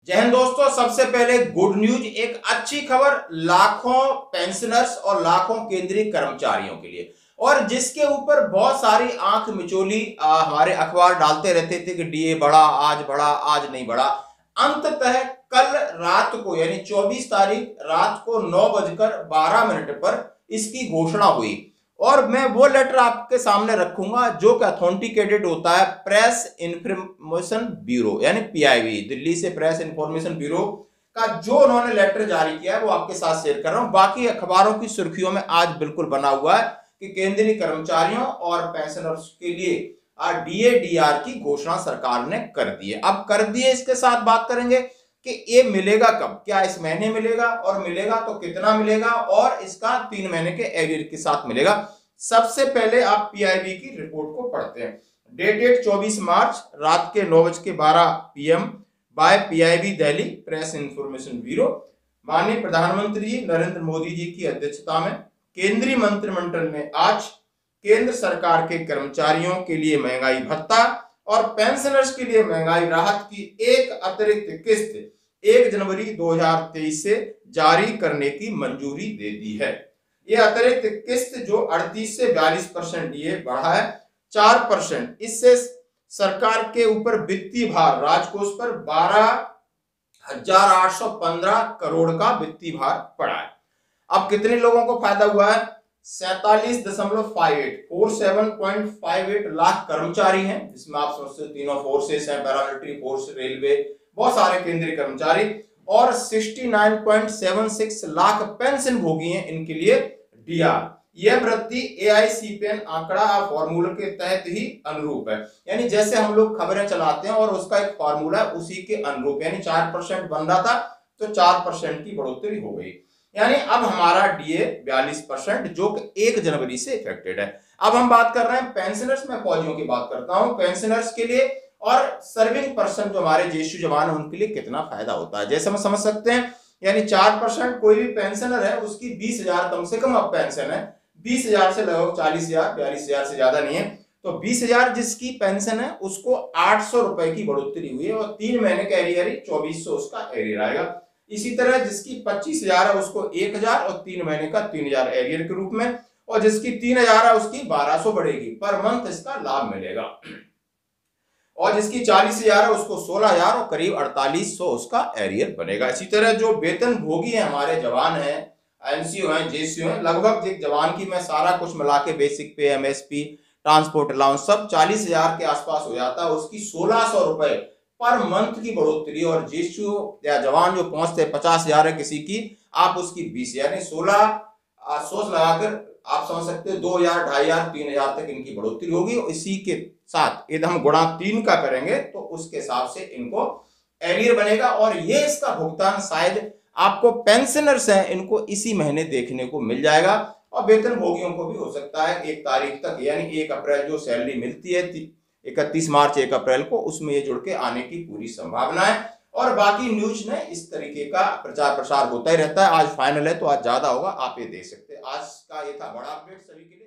जय हिंद दोस्तों, सबसे पहले गुड न्यूज, एक अच्छी खबर लाखों पेंशनर्स और लाखों केंद्रीय कर्मचारियों के लिए। और जिसके ऊपर बहुत सारी आंख मिचोली हमारे अखबार डालते रहते थे कि डीए बढ़ा, आज नहीं बढ़ा। अंततः कल रात को यानी 24 तारीख रात को 9:12 पर इसकी घोषणा हुई। और मैं वो लेटर आपके सामने रखूंगा जो कि अथेंटिकेटेड होता है प्रेस इंफॉर्मेशन ब्यूरो यानी पीआईबी, दिल्ली से प्रेस इंफॉर्मेशन ब्यूरो का जो उन्होंने लेटर जारी किया है वो आपके साथ शेयर कर रहा हूं। बाकी अखबारों की सुर्खियों में आज बिल्कुल बना हुआ है कि केंद्रीय कर्मचारियों और पेंशनर्स के लिए डीए डीआर की घोषणा सरकार ने कर दी है। अब कर दी है, इसके साथ बात करेंगे कि ये मिलेगा कब, क्या इस महीने मिलेगा, और मिलेगा तो कितना मिलेगा, और इसका 3 महीने के एरियर के साथ मिलेगा। सबसे पहले आप पीआईबी की रिपोर्ट को पढ़ते हैं। डेटेड 24 मार्च रात के 9:12 PM by PIB Delhi press information bureau. माननीय प्रधानमंत्री जी नरेंद्र मोदी जी की अध्यक्षता में केंद्रीय मंत्रिमंडल ने आज केंद्र सरकार के कर्मचारियों के लिए महंगाई भत्ता और पेंशनर्स के लिए महंगाई राहत की एक अतिरिक्त किस्त 1 जनवरी 2023 से जारी करने की मंजूरी दे दी है। यह अतिरिक्त किस्त जो 38 से 42% डीए बढ़ा है 4%, इससे सरकार के ऊपर वित्तीय भार राजकोष पर 12,815 करोड़ का वित्तीय भार पड़ा है। अब कितने लोगों को फायदा हुआ है? 47.58 लाख कर्मचारी हैं, जिसमें आप समझते तीनों फोर्सेस हैं, पैरामिलिट्री फोर्स, रेलवे, बहुत सारे केंद्रीय कर्मचारी, और 69.76 लाख पेंशन भोगी हैं, इनके लिए डीआर। यह वृद्धि एआईसीपीएन आंकड़ा फॉर्मूले के तहत ही अनुरूप है, यानी जैसे हम लोग खबरें चलाते हैं और उसका एक फॉर्मूला है उसी के अनुरूप, यानी 4% बन रहा था तो 4% की बढ़ोतरी हो गई, यानी अब हमारा डीए 42% जो कि 1 जनवरी से इफेक्टेड है। अब हम बात कर रहे हैं पेंशनर्स में, फौजियों की बात करता हूं। पेंशनर्स के लिए और सर्विंग पर्सन जो हमारे जेएसयू जवान है उनके लिए कितना फायदा होता है, जैसे हम समझ सकते हैं। यानी 4% कोई भी पेंशनर है उसकी 20,000 कम से कम अब पेंशन है, 20,000 से लगभग 40,000 42,000 से ज्यादा नहीं है, तो 20,000 जिसकी पेंशन है उसको 800 रुपए की बढ़ोतरी हुई है, और 3 महीने का एरियर 2400 उसका एरियर आएगा। इसी तरह जिसकी 25,000 है उसको 1,000 और 3 महीने का 3,000 एरियर के रूप में, और जिसकी 3,000 है उसकी 1,200 बढ़ेगी पर मंथ इसका लाभ मिलेगा, और जिसकी 40,000 है उसको 16,000 और करीब 4800 उसका एरियर बनेगा। इसी तरह जो वेतन भोगी है हमारे जवान हैं, एनसीओ हैं, जेसीओ हैं, लगभग एक जवान की मैं सारा कुछ मिला के बेसिक पे, एमएसपी, ट्रांसपोर्ट अलाउंस सब 40,000 के आसपास हो जाता है, उसकी 1,600 रुपए पर मंथ की बढ़ोतरी। और जेसीओ या जवान जो पहुंचते 50,000 है किसी की, आप उसकी 20 यानी 16 सोच लगाकर आप समझ सकते हो 2,000, 2,500, 3,000 तक इनकी बढ़ोतरी होगी। इसी के साथ यदि हम गुणा 3 का करेंगे तो उसके हिसाब से इनको एरियर बनेगा, और ये इसका भुगतान शायद आपको पेंशनर्स हैं इनको इसी महीने देखने को मिल जाएगा, और वेतन भोगियों को भी हो सकता है 1 तारीख तक, यानी 1 अप्रैल जो सैलरी मिलती है 31 मार्च 1 अप्रैल को, उसमें ये जुड़ के आने की पूरी संभावना है। और बाकी न्यूज में इस तरीके का प्रचार प्रसार होता ही रहता है। आज फाइनल है तो आज ज्यादा होगा, आप ये देख सकते हैं। आज का ये था बड़ा अपडेट सभी के लिए।